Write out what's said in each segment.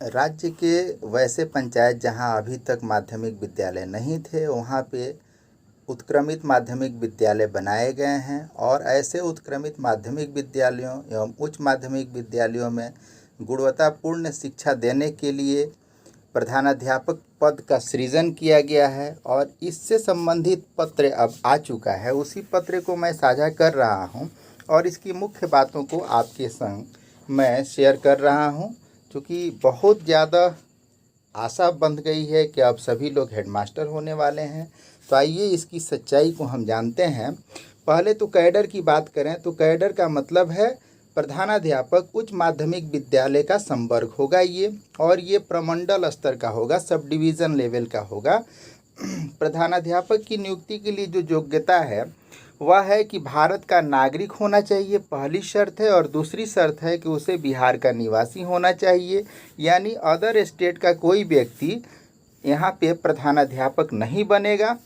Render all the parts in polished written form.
राज्य के वैसे पंचायत जहां अभी तक माध्यमिक विद्यालय नहीं थे, वहां पे उत्क्रमित माध्यमिक विद्यालय बनाए गए हैं और ऐसे उत्क्रमित माध्यमिक विद्यालयों एवं उच्च माध्यमिक विद्यालयों में गुणवत्तापूर्ण शिक्षा देने के लिए प्रधानाध्यापक पद का सृजन किया गया है और इससे संबंधित पत्र अब आ चुका है। उसी पत्र को मैं साझा कर रहा हूं और इसकी मुख्य बातों को आपके संग मैं शेयर कर रहा हूं, क्योंकि बहुत ज़्यादा आशा बंध गई है कि अब सभी लोग हेडमास्टर होने वाले हैं। तो आइए इसकी सच्चाई को हम जानते हैं। पहले तो कैडर की बात करें तो कैडर का मतलब है प्रधानाध्यापक उच्च माध्यमिक विद्यालय का संवर्ग होगा ये, और ये प्रमंडल स्तर का होगा, सब डिवीज़न लेवल का होगा। प्रधानाध्यापक की नियुक्ति के लिए जो योग्यता है वह है कि भारत का नागरिक होना चाहिए, पहली शर्त है, और दूसरी शर्त है कि उसे बिहार का निवासी होना चाहिए, यानी अदर स्टेट का कोई व्यक्ति यहाँ पे प्रधानाध्यापक नहीं बनेगा।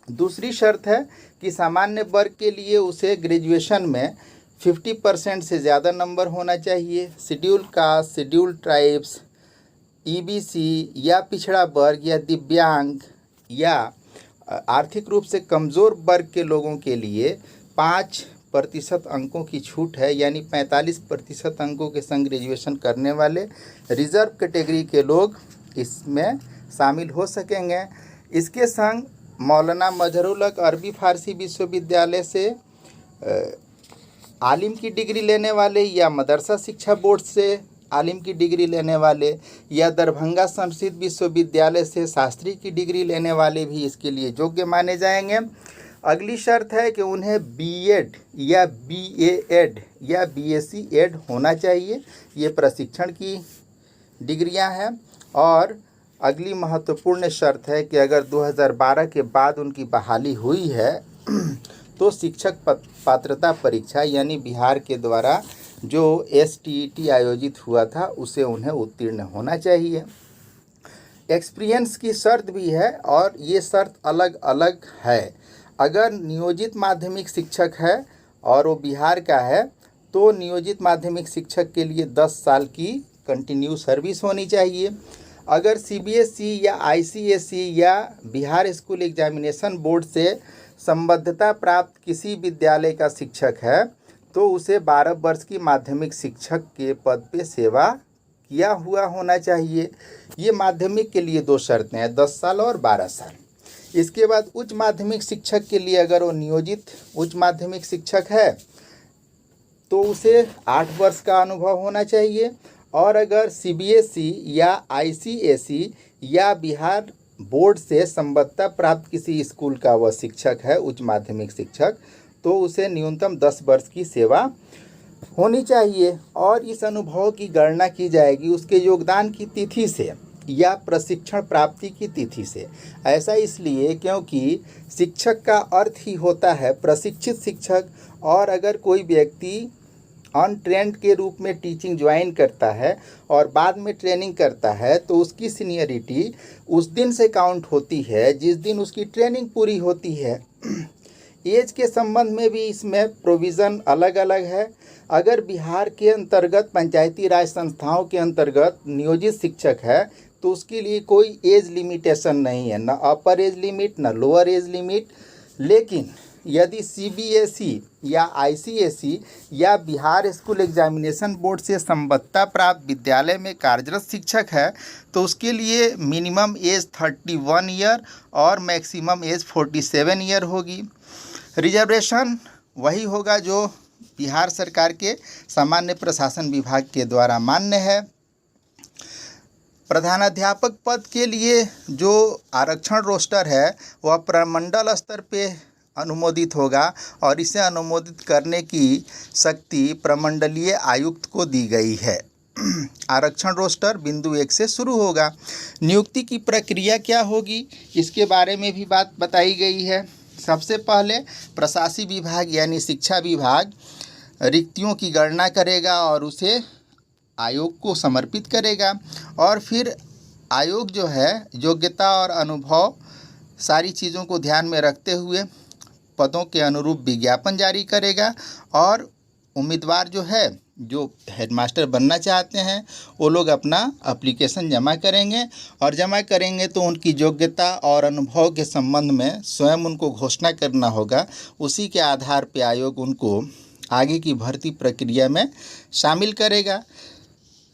दूसरी शर्त है कि सामान्य वर्ग के लिए उसे ग्रेजुएशन में 50% से ज़्यादा नंबर होना चाहिए। Schedule caste, schedule tribes, EBC या पिछड़ा वर्ग या दिव्यांग या आर्थिक रूप से कमज़ोर वर्ग के लोगों के लिए 5% अंकों की छूट है, यानी 45% अंकों के संग ग्रेजुएशन करने वाले रिजर्व कैटेगरी के लोग इसमें शामिल हो सकेंगे। इसके संग मौलाना मजहरुल हक अरबी फ़ारसी विश्वविद्यालय से आलिम की डिग्री लेने वाले या मदरसा शिक्षा बोर्ड से आलिम की डिग्री लेने वाले या दरभंगा संस्कृत विश्वविद्यालय से शास्त्री की डिग्री लेने वाले भी इसके लिए योग्य माने जाएंगे। अगली शर्त है कि उन्हें बीएड या बीएड या बीएससी एड होना चाहिए, ये प्रशिक्षण की डिग्रियां हैं। और अगली महत्वपूर्ण शर्त है कि अगर 2012 के बाद उनकी बहाली हुई है तो शिक्षक पात्रता परीक्षा यानी बिहार के द्वारा जो एसटीईटी आयोजित हुआ था उसे उन्हें उत्तीर्ण होना चाहिए। एक्सपीरियंस की शर्त भी है और ये शर्त अलग अलग है। अगर नियोजित माध्यमिक शिक्षक है और वो बिहार का है तो नियोजित माध्यमिक शिक्षक के लिए 10 साल की कंटिन्यू सर्विस होनी चाहिए। अगर सीबीएसई या आईसीएसई या बिहार स्कूल एग्जामिनेशन बोर्ड से संबद्धता प्राप्त किसी विद्यालय का शिक्षक है तो उसे 12 वर्ष की माध्यमिक शिक्षक के पद पे सेवा किया हुआ होना चाहिए। ये माध्यमिक के लिए 2 शर्तें हैं, 10 साल और 12 साल। इसके बाद उच्च माध्यमिक शिक्षक के लिए अगर वो नियोजित उच्च माध्यमिक शिक्षक है तो उसे 8 वर्ष का अनुभव होना चाहिए, और अगर सीबीएसई या आईसीएसई या बिहार बोर्ड से संबद्धता प्राप्त किसी स्कूल का वह शिक्षक है उच्च माध्यमिक शिक्षक तो उसे न्यूनतम 10 वर्ष की सेवा होनी चाहिए। और इस अनुभव की गणना की जाएगी उसके योगदान की तिथि से या प्रशिक्षण प्राप्ति की तिथि से। ऐसा इसलिए क्योंकि शिक्षक का अर्थ ही होता है प्रशिक्षित शिक्षक, और अगर कोई व्यक्ति अनट्रेंड के रूप में टीचिंग ज्वाइन करता है और बाद में ट्रेनिंग करता है तो उसकी सीनियरिटी उस दिन से काउंट होती है जिस दिन उसकी ट्रेनिंग पूरी होती है। एज के संबंध में भी इसमें प्रोविज़न अलग अलग है। अगर बिहार के अंतर्गत पंचायती राज संस्थाओं के अंतर्गत नियोजित शिक्षक है तो उसके लिए कोई एज लिमिटेशन नहीं है, न अपर एज लिमिट न लोअर एज लिमिट। लेकिन यदि सीबीएसई या आईसीएसई या बिहार स्कूल एग्जामिनेशन बोर्ड से संबद्धता प्राप्त विद्यालय में कार्यरत शिक्षक है तो उसके लिए मिनिमम एज 31 ईयर और मैक्सिमम एज 47 ईयर होगी। रिजर्वेशन वही होगा जो बिहार सरकार के सामान्य प्रशासन विभाग के द्वारा मान्य है। प्रधानाध्यापक पद के लिए जो आरक्षण रोस्टर है वह प्रमंडल स्तर पे अनुमोदित होगा और इसे अनुमोदित करने की शक्ति प्रमंडलीय आयुक्त को दी गई है। आरक्षण रोस्टर बिंदु 1 से शुरू होगा। नियुक्ति की प्रक्रिया क्या होगी इसके बारे में भी बात बताई गई है। सबसे पहले प्रशासनिक विभाग यानी शिक्षा विभाग रिक्तियों की गणना करेगा और उसे आयोग को समर्पित करेगा, और फिर आयोग जो है योग्यता और अनुभव सारी चीज़ों को ध्यान में रखते हुए पदों के अनुरूप विज्ञापन जारी करेगा और उम्मीदवार जो है जो हेडमास्टर बनना चाहते हैं वो लोग अपना एप्लीकेशन जमा करेंगे और जमा करेंगे तो उनकी योग्यता और अनुभव के संबंध में स्वयं उनको घोषणा करना होगा। उसी के आधार पर आयोग उनको आगे की भर्ती प्रक्रिया में शामिल करेगा।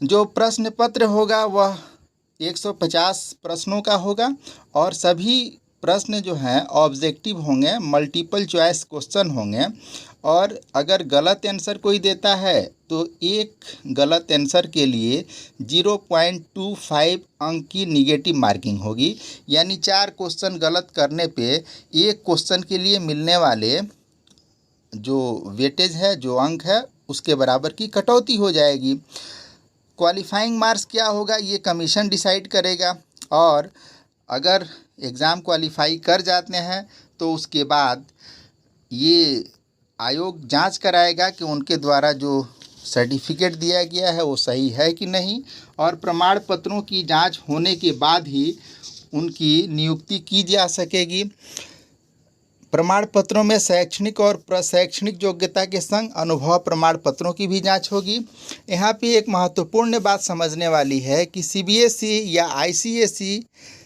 जो प्रश्न पत्र होगा वह 150 प्रश्नों का होगा और सभी प्रश्न जो हैं ऑब्जेक्टिव होंगे, मल्टीपल चॉइस क्वेश्चन होंगे और अगर गलत आंसर कोई देता है तो एक गलत आंसर के लिए 0.25 अंक की निगेटिव मार्किंग होगी। यानी 4 क्वेश्चन गलत करने पे एक क्वेश्चन के लिए मिलने वाले जो वेटेज है, जो अंक है, उसके बराबर की कटौती हो जाएगी। क्वालिफाइंग मार्क्स क्या होगा ये कमीशन डिसाइड करेगा और अगर एग्ज़ाम क्वालिफाई कर जाते हैं तो उसके बाद ये आयोग जांच कराएगा कि उनके द्वारा जो सर्टिफिकेट दिया गया है वो सही है कि नहीं और प्रमाण पत्रों की जांच होने के बाद ही उनकी नियुक्ति की जा सकेगी। प्रमाण पत्रों में शैक्षणिक और प्रशैक्षणिक योग्यता के संग अनुभव प्रमाण पत्रों की भी जांच होगी। यहाँ पे एक महत्वपूर्ण बात समझने वाली है कि सीबीएसई या आईसीएसई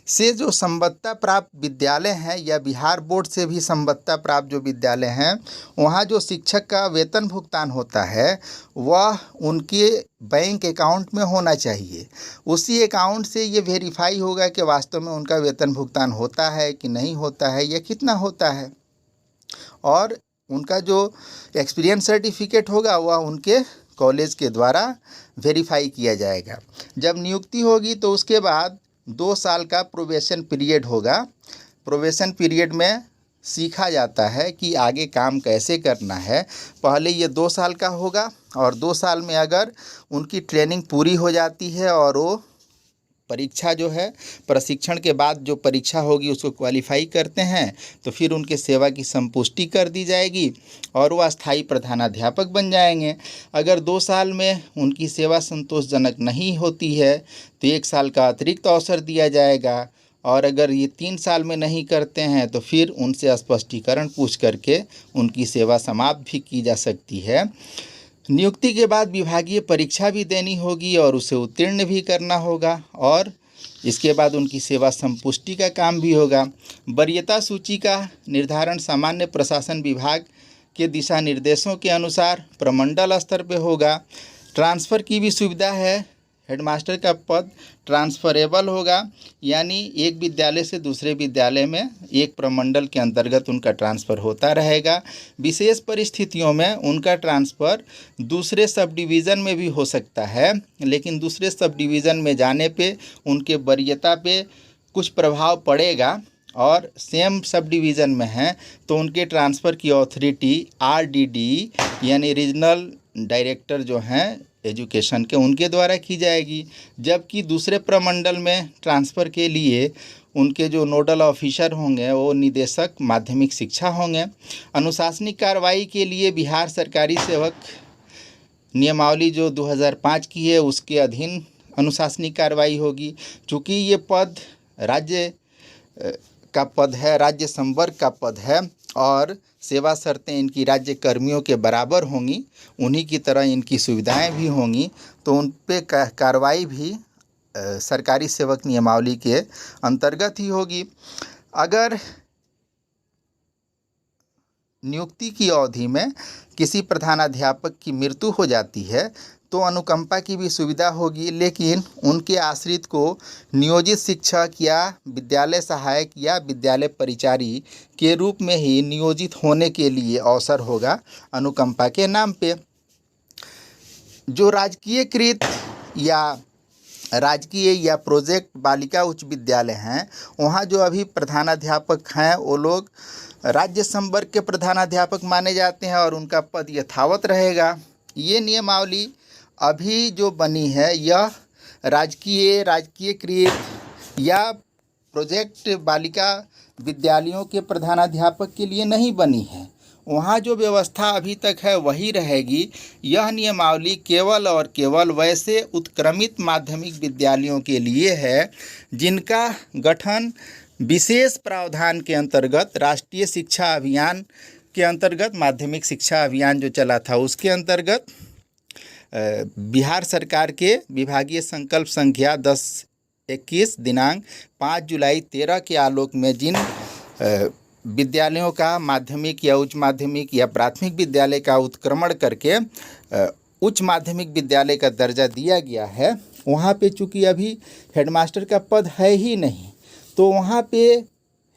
से जो संबद्धता प्राप्त विद्यालय हैं या बिहार बोर्ड से भी संबद्धता प्राप्त जो विद्यालय हैं, वहाँ जो शिक्षक का वेतन भुगतान होता है वह उनके बैंक अकाउंट में होना चाहिए। उसी अकाउंट से ये वेरीफाई होगा कि वास्तव में उनका वेतन भुगतान होता है कि नहीं होता है या कितना होता है और उनका जो एक्सपीरियंस सर्टिफिकेट होगा वह उनके कॉलेज के द्वारा वेरीफाई किया जाएगा। जब नियुक्ति होगी तो उसके बाद 2 साल का प्रोबेशन पीरियड होगा। प्रोबेशन पीरियड में सीखा जाता है कि आगे काम कैसे करना है। पहले ये 2 साल का होगा और 2 साल में अगर उनकी ट्रेनिंग पूरी हो जाती है और वो परीक्षा जो है प्रशिक्षण के बाद जो परीक्षा होगी उसको क्वालिफाई करते हैं तो फिर उनके सेवा की संपुष्टि कर दी जाएगी और वो अस्थायी प्रधानाध्यापक बन जाएंगे। अगर 2 साल में उनकी सेवा संतोषजनक नहीं होती है तो 1 साल का अतिरिक्त अवसर दिया जाएगा और अगर ये 3 साल में नहीं करते हैं तो फिर उनसे स्पष्टीकरण पूछ करके उनकी सेवा समाप्त भी की जा सकती है। नियुक्ति के बाद विभागीय परीक्षा भी देनी होगी और उसे उत्तीर्ण भी करना होगा और इसके बाद उनकी सेवा संपुष्टि का काम भी होगा। वरीयता सूची का निर्धारण सामान्य प्रशासन विभाग के दिशा निर्देशों के अनुसार प्रमंडल स्तर पे होगा। ट्रांसफ़र की भी सुविधा है। हेडमास्टर का पद ट्रांसफरेबल होगा, यानी एक विद्यालय से दूसरे विद्यालय में एक प्रमंडल के अंतर्गत उनका ट्रांसफ़र होता रहेगा। विशेष परिस्थितियों में उनका ट्रांसफ़र दूसरे सब डिवीज़न में भी हो सकता है, लेकिन दूसरे सब डिवीज़न में जाने पे उनके वरीयता पे कुछ प्रभाव पड़ेगा और सेम सब डिवीज़न में हैं तो उनके ट्रांसफ़र की अथॉरिटी आरडीडी यानी रीजनल डायरेक्टर जो हैं एजुकेशन के उनके द्वारा की जाएगी। जबकि दूसरे प्रमंडल में ट्रांसफ़र के लिए उनके जो नोडल ऑफिसर होंगे वो निदेशक माध्यमिक शिक्षा होंगे। अनुशासनिक कार्रवाई के लिए बिहार सरकारी सेवक नियमावली जो 2005 की है उसके अधीन अनुशासनिक कार्रवाई होगी। चूँकि ये पद राज्य का पद है, राज्य संवर्ग का पद है और सेवा शर्तें इनकी राज्य कर्मियों के बराबर होंगी, उन्हीं की तरह इनकी सुविधाएं भी होंगी, तो उन पे कार्रवाई भी सरकारी सेवक नियमावली के अंतर्गत ही होगी। अगर नियुक्ति की अवधि में किसी प्रधानाध्यापक की मृत्यु हो जाती है तो अनुकंपा की भी सुविधा होगी, लेकिन उनके आश्रित को नियोजित शिक्षक या विद्यालय सहायक या विद्यालय परिचारी के रूप में ही नियोजित होने के लिए अवसर होगा अनुकंपा के नाम पे। जो राजकीयकृत या प्रोजेक्ट बालिका उच्च विद्यालय हैं, वहाँ जो अभी प्रधानाध्यापक हैं वो लोग राज्य संवर्ग के प्रधानाध्यापक माने जाते हैं और उनका पद यथावत रहेगा। ये नियमावली अभी जो बनी है यह राजकीयकृत या प्रोजेक्ट बालिका विद्यालयों के प्रधानाध्यापक के लिए नहीं बनी है। वहाँ जो व्यवस्था अभी तक है वही रहेगी। यह नियमावली केवल और केवल वैसे उत्क्रमित माध्यमिक विद्यालयों के लिए है जिनका गठन विशेष प्रावधान के अंतर्गत राष्ट्रीय शिक्षा अभियान के अंतर्गत, माध्यमिक शिक्षा अभियान जो चला था उसके अंतर्गत बिहार सरकार के विभागीय संकल्प संख्या 1021 दिनांक 5 जुलाई 13 के आलोक में जिन विद्यालयों का माध्यमिक या उच्च माध्यमिक या प्राथमिक विद्यालय का उत्क्रमण करके उच्च माध्यमिक विद्यालय का दर्जा दिया गया है, वहाँ पे चूँकि अभी हेडमास्टर का पद है ही नहीं, तो वहाँ पे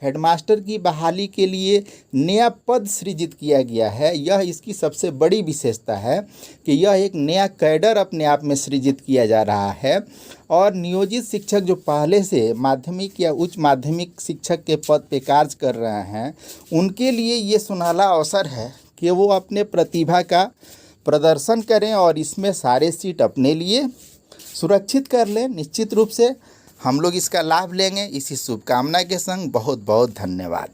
हेडमास्टर की बहाली के लिए नया पद सृजित किया गया है। यह इसकी सबसे बड़ी विशेषता है कि यह एक नया कैडर अपने आप में सृजित किया जा रहा है और नियोजित शिक्षक जो पहले से माध्यमिक या उच्च माध्यमिक शिक्षक के पद पे कार्य कर रहे हैं, उनके लिए ये सुनहला अवसर है कि वो अपने प्रतिभा का प्रदर्शन करें और इसमें सारे सीट अपने लिए सुरक्षित कर लें। निश्चित रूप से हम लोग इसका लाभ लेंगे। इसी शुभकामना के संग बहुत बहुत धन्यवाद।